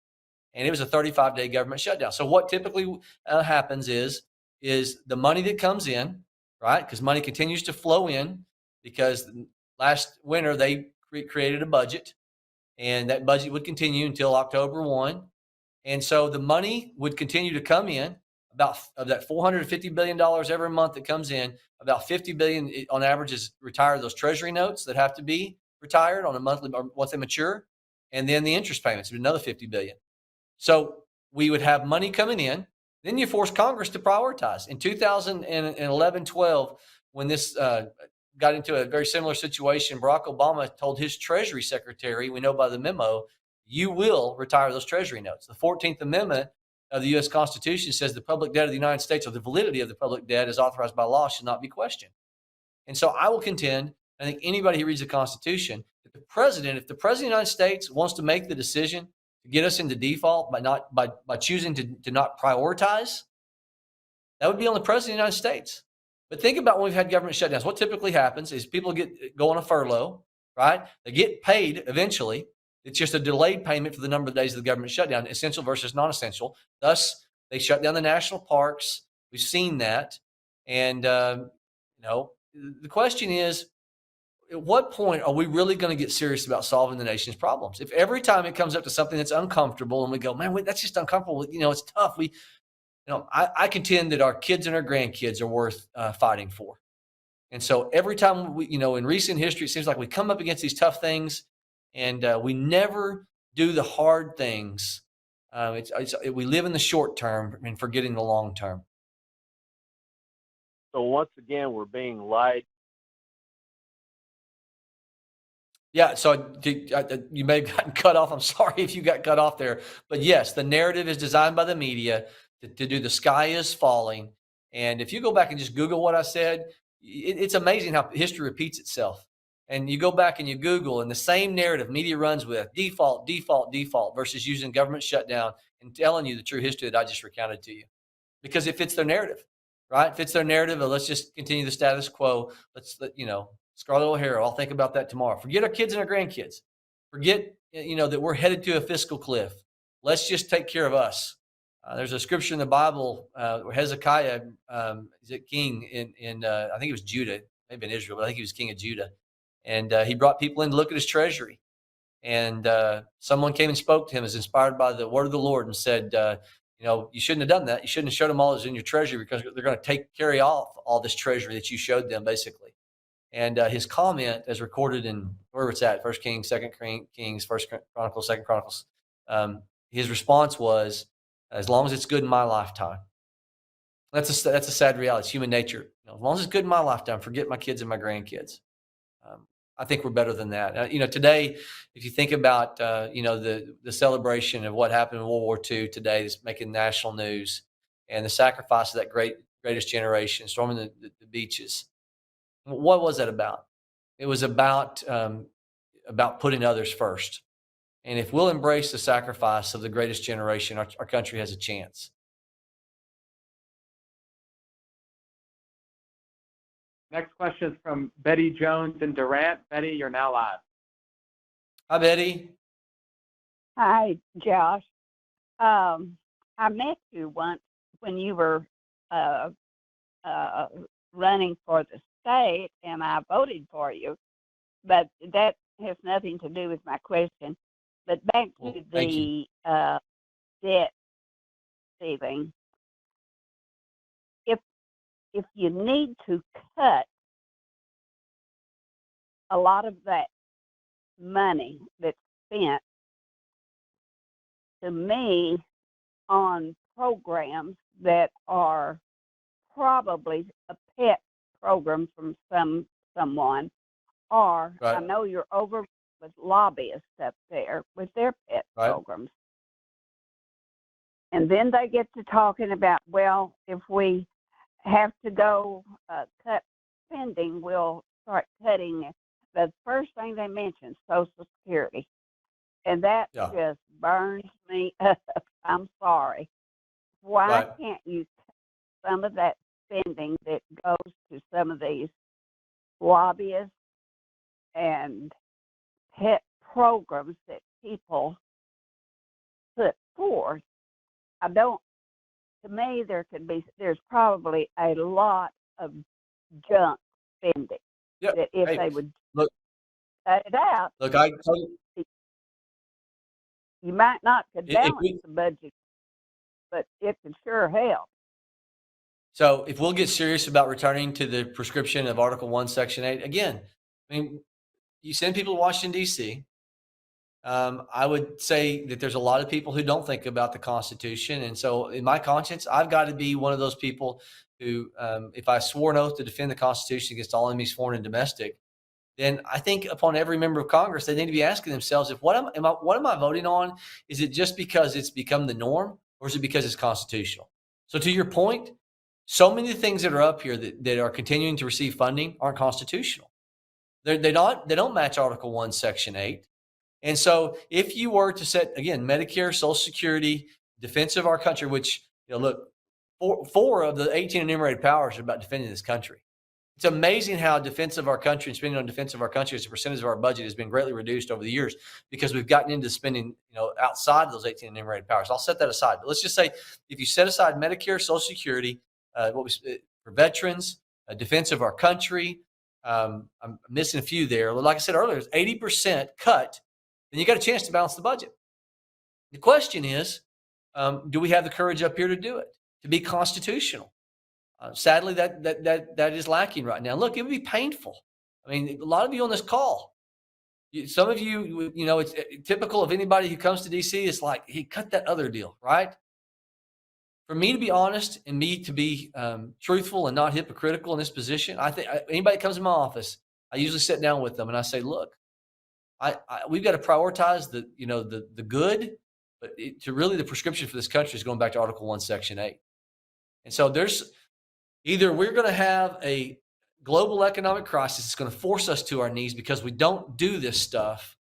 S1: And it was a 35-day government shutdown. So what typically happens is the money that comes in, right? Because money continues to flow in because last winter they created a budget and that budget would continue until October 1. And so the money would continue to come in. About of that $450 billion every month that comes in, about 50 billion on average is retired those treasury notes that have to be retired on a monthly or once they mature. And then the interest payments, another 50 billion. So we would have money coming in. Then you force Congress to prioritize. In 2011, 12, when this got into a very similar situation, Barack Obama told his Treasury Secretary, we know by the memo, you will retire those Treasury notes. The 14th Amendment of the U.S. Constitution says the public debt of the United States, or the validity of the public debt as authorized by law, should not be questioned. And so I will contend, I think anybody who reads the Constitution, that if the President of the United States wants to make the decision to get us into default by choosing to not prioritize, that would be on the President of the United States. But think about when we've had government shutdowns. What typically happens is people go on a furlough, right? They get paid eventually. It's just a delayed payment for the number of days of the government shutdown, essential versus non-essential. Thus, they shut down the national parks. We've seen that. And, the question is, at what point are we really going to get serious about solving the nation's problems? If every time it comes up to something that's uncomfortable and we go, man, that's just uncomfortable. It's tough. I contend that our kids and our grandkids are worth fighting for. And so every time in recent history, it seems like we come up against these tough things and we never do the hard things. We live in the short term and forgetting the long term.
S10: So once again, we're being lied.
S1: Yeah, so you may have gotten cut off. I'm sorry if you got cut off there. But yes, the narrative is designed by the media to do the sky is falling. And if you go back and just Google what I said, it's amazing how history repeats itself. And you go back and you Google, and the same narrative media runs with default, default, default versus using government shutdown and telling you the true history that I just recounted to you. Because it fits their narrative, right? It fits their narrative of let's just continue the status quo. Scarlett O'Hara, I'll think about that tomorrow. Forget our kids and our grandkids. Forget, that we're headed to a fiscal cliff. Let's just take care of us. There's a scripture in the Bible where Hezekiah is a king in I think it was Judah, maybe in Israel, but I think he was king of Judah. And he brought people in to look at his treasury. And someone came and spoke to him as inspired by the word of the Lord and said, you shouldn't have done that. You shouldn't have showed them all that's in your treasury because they're going to carry off all this treasury that you showed them, basically. And his comment, as recorded in where it's at, 1 Kings, 2 Kings, 1 Chronicles, 2 Chronicles, his response was, as long as it's good in my lifetime. That's a sad reality. It's human nature. As long as it's good in my lifetime, forget my kids and my grandkids. I think we're better than that. Today, if you think about, the celebration of what happened in World War II today is making national news and the sacrifice of that greatest generation, storming the beaches. What was that about? It was about putting others first. And if we'll embrace the sacrifice of the greatest generation, our country has a chance.
S2: Next question is from Betty Jones in Durant. Betty, you're now live.
S1: Hi, Betty.
S11: Hi, Josh. I met you once when you were running for the state, and I voted for you. But that has nothing to do with my question. But back
S1: Well,
S11: to
S1: thank you.
S11: the debt ceiling. If you need to cut a lot of that money that's spent, to me, on programs that are probably a pet program from someone, or I
S1: Right.
S11: know you're over with lobbyists up there with their pet
S1: Right.
S11: programs. And then they get to talking about, well, if we have to go cut spending, we'll start cutting. The first thing they mention, Social Security. And that
S1: Yeah.
S11: just burns me up. I'm sorry. Why
S1: Right.
S11: can't you cut some of that spending that goes to some of these lobbyists and pet programs that people put forth? To me, there's probably a lot of junk spending
S1: Yep.
S11: that if
S1: Hey,
S11: they would
S1: look,
S11: cut it out,
S1: I tell you,
S11: you might not could
S1: if
S11: balance
S1: we,
S11: the budget, but it could sure help.
S1: so if we'll get serious about returning to the prescription of Article 1, Section 8, again, I mean, you send people to Washington, D.C. I would say that there's a lot of people who don't think about the Constitution. And so, in my conscience, I've got to be one of those people who, if I swore an oath to defend the Constitution against all enemies, foreign and domestic, then I think upon every member of Congress, they need to be asking themselves, if what am I voting on? Is it just because it's become the norm, or is it because it's constitutional? So, to your point, so many things that are up here that are continuing to receive funding aren't constitutional. They don't match Article 1, Section 8. And so, if you were to set again Medicare, Social Security, defense of our country, which look, four of the 18 enumerated powers are about defending this country. It's amazing how defense of our country and spending on defense of our country as a percentage of our budget has been greatly reduced over the years because we've gotten into spending, outside of those 18 enumerated powers. I'll set that aside. But let's just say if you set aside Medicare, Social Security, for veterans, defense of our country, I'm missing a few there. Like I said earlier, it's 80% cut, then you got a chance to balance the budget. The question is, do we have the courage up here to do it, to be constitutional? Sadly, that is lacking right now. Look, it would be painful. I mean, a lot of you on this call, some of you, it's typical of anybody who comes to DC. It's like, he cut that other deal, right? For me to be honest and me to be truthful and not hypocritical in this position, I think anybody that comes in my office, I usually sit down with them and I say, look, we've got to prioritize the good, but to really the prescription for this country is going back to Article 1, Section 8. And so there's either we're going to have a global economic crisis that's going to force us to our knees because we don't do this stuff,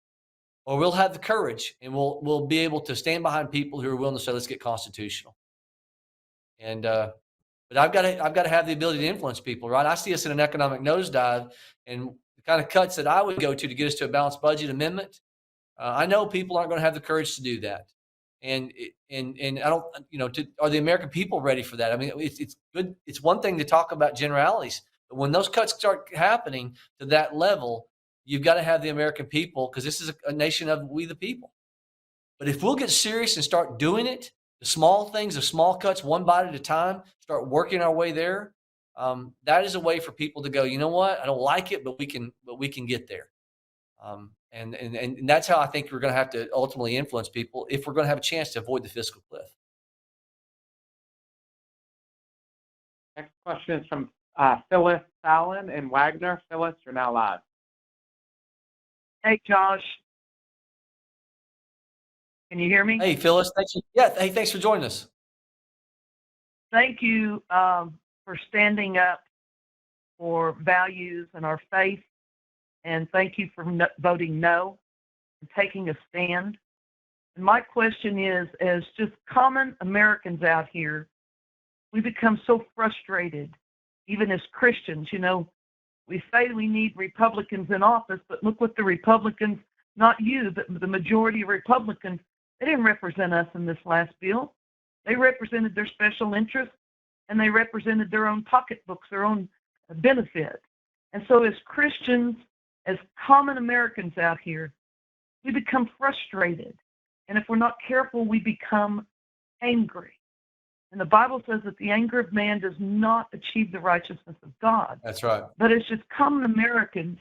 S1: or we'll have the courage and we'll be able to stand behind people who are willing to say, let's get constitutional. And but I've got to have the ability to influence people, right? I see us in an economic nosedive, and the kind of cuts that I would go to get us to a balanced budget amendment. I know people aren't going to have the courage to do that, and I don't, are the American people ready for that? I mean, it's good. It's one thing to talk about generalities, but when those cuts start happening to that level, you've got to have the American people, because this is a nation of we the people. But if we'll get serious and start doing it, the small things, the small cuts, one bite at a time, start working our way there, that is a way for people to go, you know what? I don't like it, but we can get there. And that's how I think we're going to have to ultimately influence people if we're going to have a chance to avoid the fiscal cliff.
S2: Next question is from Phyllis Fallon in Wagner. Phyllis, you're now live.
S12: Hey, Josh. Can you hear me?
S1: Hey, Phyllis. Thanks. Yeah. Hey, thanks for joining us.
S12: Thank you for standing up for values and our faith. And thank you for voting no and taking a stand. And my question is, as just common Americans out here, we become so frustrated, even as Christians. You know, we say we need Republicans in office, but look what the Republicans, not you, but the majority of Republicans, they didn't represent us in this last bill. They represented their special interests, and they represented their own pocketbooks, their own benefit. And so as Christians, as common Americans out here, we become frustrated. And if we're not careful, we become angry. And the Bible says that the anger of man does not achieve the righteousness of God.
S1: That's right.
S12: But as just common Americans,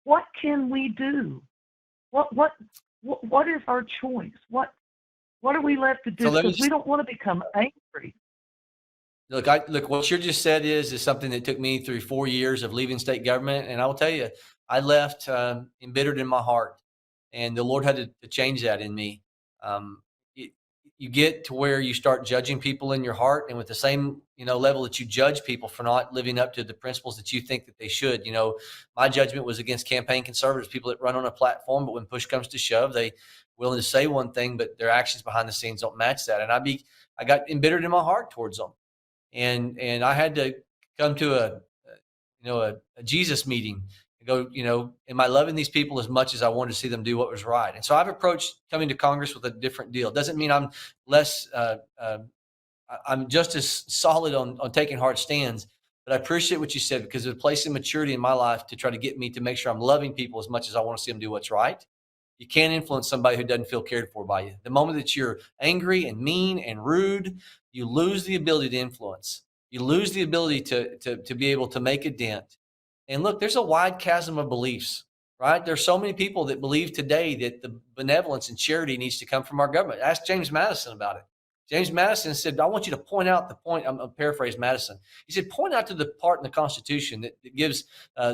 S12: what can we do? What is our choice? What are we left to do?
S1: So
S12: Because we don't want to become angry.
S1: Look, what you just said is something that took me through 4 years of leaving state government. And I will tell you, I left embittered in my heart, and the Lord had to change that in me. You get to where you start judging people in your heart, and with the same, level that you judge people for not living up to the principles that you think that they should. My judgment was against campaign conservatives, people that run on a platform, but when push comes to shove, they willing to say one thing, but their actions behind the scenes don't match that. And I got embittered in my heart towards them. And I had to come to a Jesus meeting and go, am I loving these people as much as I wanted to see them do what was right? And so I've approached coming to Congress with a different deal. Doesn't mean I'm less, I'm just as solid on taking hard stands, but I appreciate what you said, because there's a place of maturity in my life to try to get me to make sure I'm loving people as much as I want to see them do what's right. You can't influence somebody who doesn't feel cared for by you. The moment that you're angry and mean and rude, you lose the ability to influence. You lose the ability to be able to make a dent. And look, there's a wide chasm of beliefs, right? There's so many people that believe today that the benevolence and charity needs to come from our government. Ask James Madison about it. James Madison said, I want you to point out the point. I'm paraphrasing Madison. He said, point out to the part in the Constitution that gives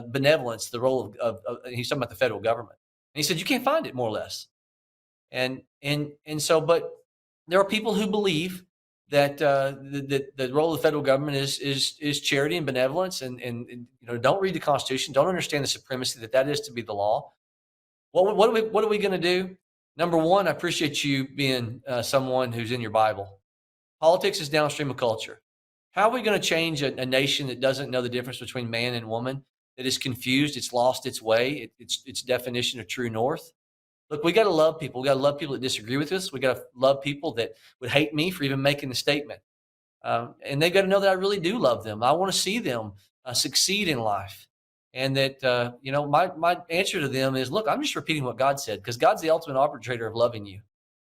S1: benevolence the role of he's talking about the federal government. And he said, you can't find it, more or less. And so, but there are people who believe that the role of the federal government is charity and benevolence, and don't read the Constitution, don't understand the supremacy that is to be the law. What are we going to do? Number one, I appreciate you being someone who's in your Bible. Politics is downstream of culture. How are we going to change a nation that doesn't know the difference between man and woman, that is confused, it's lost its way, its definition of true north? Look, we got to love people. We got to love people that disagree with us. We got to love people that would hate me for even making the statement. And they got to know that I really do love them. I want to see them succeed in life. And that, my answer to them is, look, I'm just repeating what God said, because God's the ultimate arbitrator of loving you.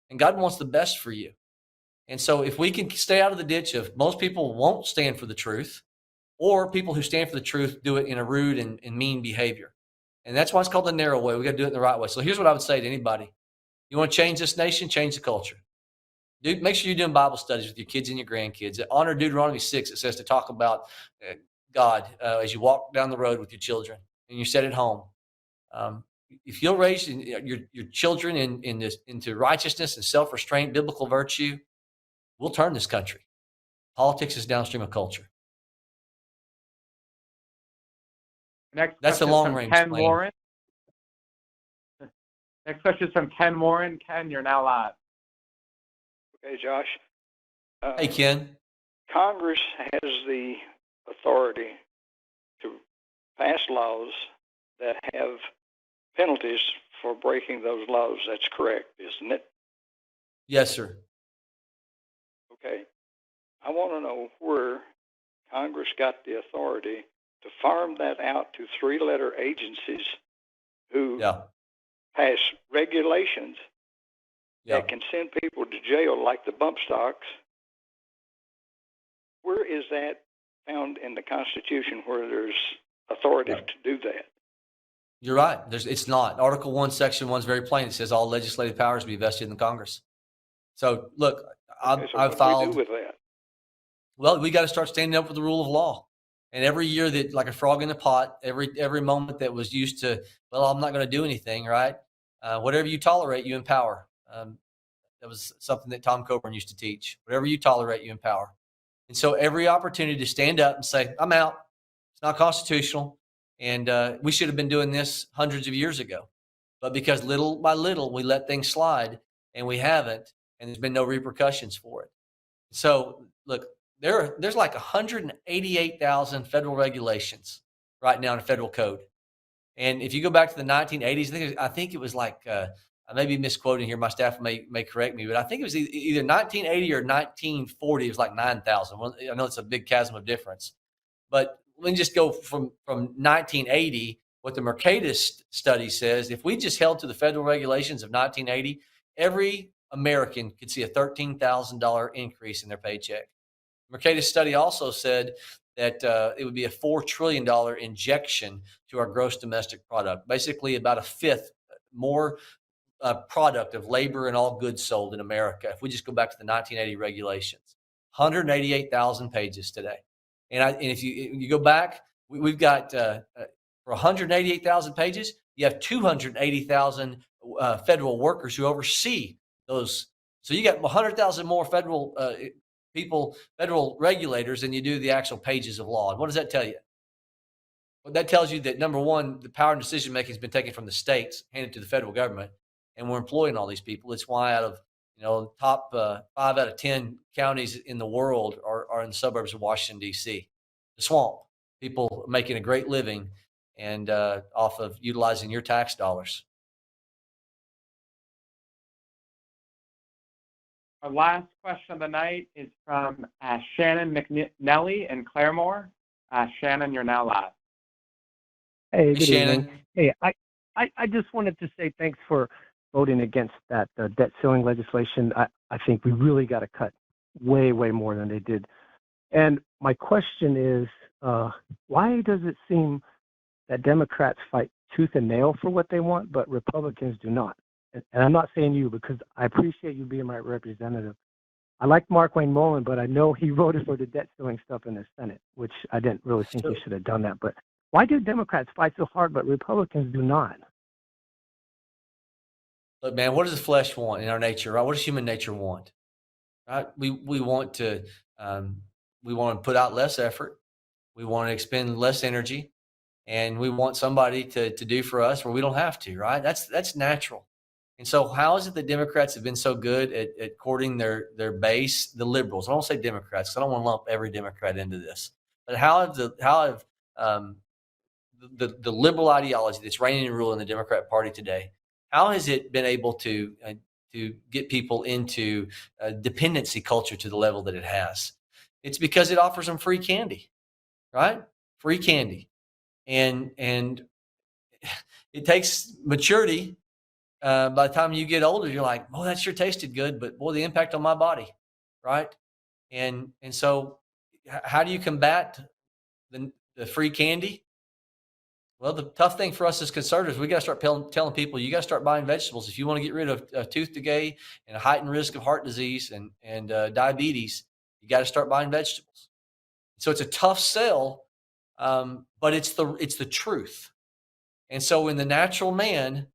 S1: And God wants the best for you. And so if we can stay out of the ditch of most people won't stand for the truth, or people who stand for the truth do it in a rude and mean behavior. And that's why it's called the narrow way. We got to do it in the right way. So here's what I would say to anybody. You want to change this nation, change the culture. Make sure you're doing Bible studies with your kids and your grandkids. Honor Deuteronomy 6. It says to talk about God as you walk down the road with your children and you sit at home. If you'll raise your children into righteousness and self-restraint, biblical virtue, we'll turn this country. Politics is downstream of culture. That's the long range
S2: Ken
S1: plan.
S2: Warren. Next question is from Ken Warren. Ken, you're now live.
S6: Okay, Josh.
S1: Hey, Ken.
S6: Congress has the authority to pass laws that have penalties for breaking those laws. That's correct, isn't it?
S1: Yes, sir.
S6: Okay. I want to know where Congress got the authority to farm that out to three-letter agencies who pass regulations that can send people to jail like the bump stocks. Where is that found in the Constitution where there's authority to do that?
S1: You're right. It's not. Article 1, Section 1 is very plain. It says all legislative powers be vested in the Congress. So, look, I've filed.
S6: What do we do with that?
S1: Well, we got to start standing up for the rule of law. And every year that, like a frog in a pot, every moment that was used to, well, I'm not going to do anything, right? Whatever you tolerate, you empower. That was something that Tom Coburn used to teach. Whatever you tolerate, you empower. And so every opportunity to stand up and say, I'm out, It's not constitutional. And we should have been doing this hundreds of years ago. But because little by little we let things slide and we haven't, and there's been no repercussions for it. So look, there's like 188,000 federal regulations right now in federal code. And if you go back to the 1980s, I think it was like I may be misquoting here. My staff may correct me, but I think it was either 1980 or 1940. It was like 9,000. Well, I know it's a big chasm of difference, but let me just go from 1980. What the Mercatus study says, if we just held to the federal regulations of 1980, every American could see a $13,000 increase in their paycheck. Mercatus study also said that it would be a $4 trillion injection to our gross domestic product, basically about a fifth more product of labor and all goods sold in America. If we just go back to the 1980 regulations, 188,000 pages today. And if you go back, we've got for 188,000 pages, you have 280,000 federal workers who oversee those. So you got 100,000 more federal people, federal regulators, than you do the actual pages of law. And what does that tell you? Well, that tells you that, number one, the power and decision making has been taken from the states, handed to the federal government, and we're employing all these people. It's why out of top 5 out of 10 counties in the world are in the suburbs of Washington, D.C. The swamp. People making a great living and off of utilizing your tax dollars.
S2: Our last question of the night is from Shannon McNelly in Claremore. Shannon, you're now live.
S13: Hey, good
S1: Shannon.
S13: evening. Hey, I just wanted to say thanks for voting against that debt ceiling legislation. I think we really got to cut way more than they did. And my question is, why does it seem that Democrats fight tooth and nail for what they want, but Republicans do not? And I'm not saying you, because I appreciate you being my representative. I like Mark Wayne Mullen, but I know he voted for the debt ceiling stuff in the Senate, which I didn't really think he should have done that. But why do Democrats fight so hard, but Republicans do not?
S1: Look, man, what does the flesh want in our nature, right? What does human nature want? Right? We want to put out less effort. We want to expend less energy, and we want somebody to do for us where we don't have to, right? That's natural. And so how is it that Democrats have been so good at courting their base, the liberals? I don't say Democrats, because I don't want to lump every Democrat into this. But how have the liberal ideology that's reigning and ruling in the Democrat Party today, how has it been able to get people into a dependency culture to the level that it has? It's because it offers them free candy, right? Free candy. And it takes maturity. By the time you get older, you're like, oh, that sure tasted good, but boy, the impact on my body, right? And so how do you combat the free candy? Well, the tough thing for us as conservatives, we got to start telling people, you got to start buying vegetables. If you want to get rid of tooth decay and a heightened risk of heart disease and diabetes, you got to start buying vegetables. So it's a tough sell, but it's the truth. And so in the natural man,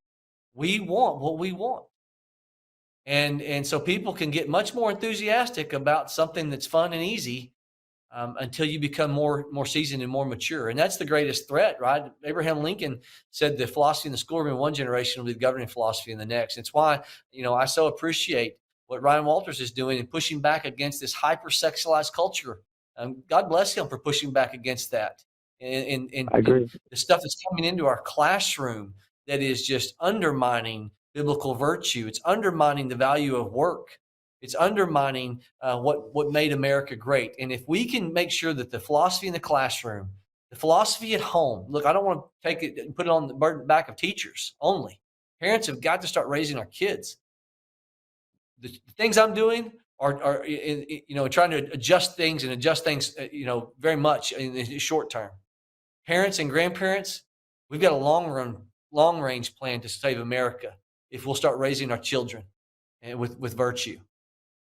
S1: we want what we want. And so people can get much more enthusiastic about something that's fun and easy until you become more seasoned and more mature. And that's the greatest threat, right? Abraham Lincoln said the philosophy in the schoolroom in one generation will be the governing philosophy in the next. It's why, I so appreciate what Ryan Walters is doing and pushing back against this hypersexualized culture. God bless him for pushing back against that. And
S13: I agree.
S1: The stuff that's coming into our classroom that is just undermining biblical virtue. It's undermining the value of work. It's undermining what made America great. And if we can make sure that the philosophy in the classroom, the philosophy at home, look, I don't want to take it and put it on the back of teachers only. Parents have got to start raising our kids. The things I'm doing are trying to adjust things very much in the short term. Parents and grandparents, we've got a long range plan to save America if we'll start raising our children and with virtue.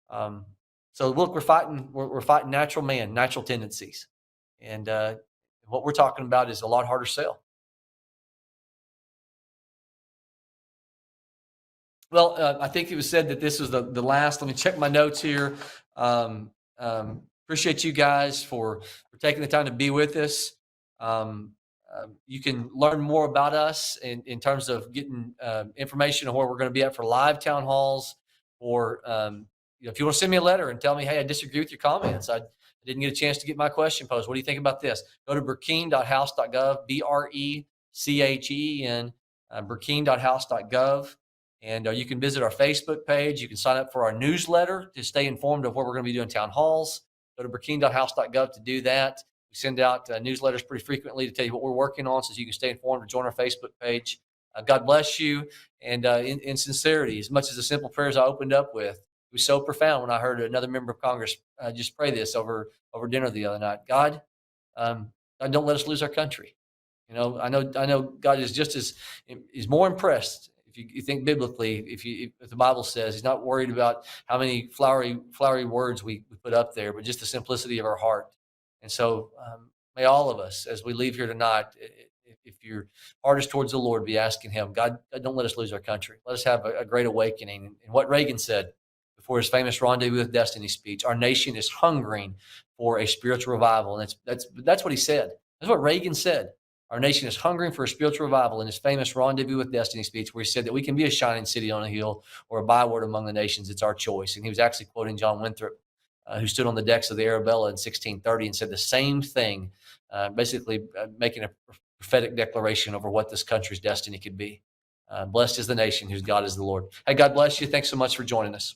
S1: So look, we're fighting natural man, natural tendencies, and what we're talking about is a lot harder sell. Well, I think it was said that this was the last. Let me check my notes here. Appreciate you guys for taking the time to be with us. You can learn more about us in terms of getting information on where we're going to be at for live town halls, or if you want to send me a letter and tell me, hey, I disagree with your comments. I didn't get a chance to get my question posed. What do you think about this? Go to brecheen.house.gov, BRECHEEN, brecheen.house.gov. And you can visit our Facebook page. You can sign up for our newsletter to stay informed of what we're going to be doing town halls. Go to brecheen.house.gov to do that. We send out newsletters pretty frequently to tell you what we're working on, so you can stay informed or join our Facebook page. God bless you. And in sincerity, as much as the simple prayers I opened up with, it was so profound when I heard another member of Congress just pray this over dinner the other night. God, don't let us lose our country. I know God is just as is more impressed. If you think biblically, if the Bible says He's not worried about how many flowery words we put up there, but just the simplicity of our heart. And so may all of us, as we leave here tonight, if your heart is towards the Lord, be asking Him, God, don't let us lose our country. Let us have a great awakening. And what Reagan said before his famous Rendezvous with Destiny speech, our nation is hungering for a spiritual revival. And that's what he said. That's what Reagan said. Our nation is hungering for a spiritual revival in his famous Rendezvous with Destiny speech, where he said that we can be a shining city on a hill or a byword among the nations. It's our choice. And he was actually quoting John Winthrop, who stood on the decks of the Arabella in 1630 and said the same thing, basically making a prophetic declaration over what this country's destiny could be. Blessed is the nation whose God is the Lord. Hey, God bless you. Thanks so much for joining us.